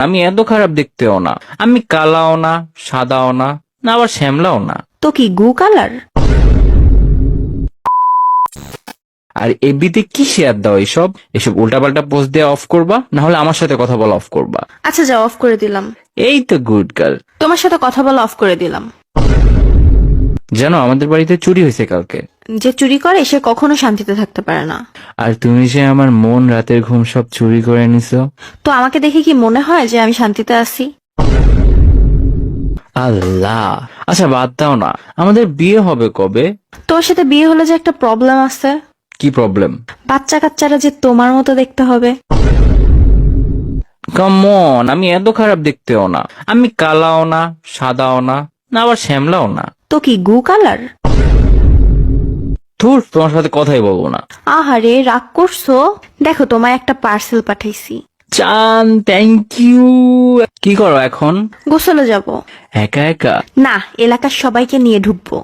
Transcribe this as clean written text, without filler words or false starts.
আমি এত খারাপ দেখতেও না, আমি কালাও না, সাদাও না, না আবার শ্যামলাও না। তো কি গু কালার? আর এবিতে কি শেয়ার দাও? এসব এসব উল্টাপাল্টা পোস্ট দিয়ে অফ করবা, না হলে আমার সাথে কথা বলা অফ করবা। আচ্ছা যাও, অফ করে দিলাম। এই তো গুড গার্ল। তোমার সাথে কথা বলা অফ করে দিলাম। জানো আমাদের বাড়িতে চুরি হয়েছে কালকে। যে চুরি করে সে কখনো শান্তিতে থাকতে পারে না। আর তুমি যে আমার মন, রাতের ঘুম সব চুরি করে নিছো। তো আমাকে দেখে কি মনে হয় যে আমি শান্তিতে আছি? আল্লাহ, আচ্ছা বাদ দাও না, আমাদের বিয়ে হবে কবে? তোমার সাথে বিয়ে হলে যে একটা প্রবলেম আছে। কি প্রবলেম? বাচ্চা কাচ্চারা যে তোমার মতো দেখতে হবে। কাম অন, আমি এত খারাপ দেখতেও না, আমি কালাও না, সাদাও না, না আবার শ্যামলাও না। তো কি গু কালার? ধুর, তোমার সাথে কথাই বলবো না। আহারে রাগ করছো? দেখো তোমায় একটা পার্সেল পাঠাইছি। চান, থ্যাংক ইউ। কি করো এখন? গোসলে যাব। একা একা? না, এলাকার সবাইকে নিয়ে ঢুকবো।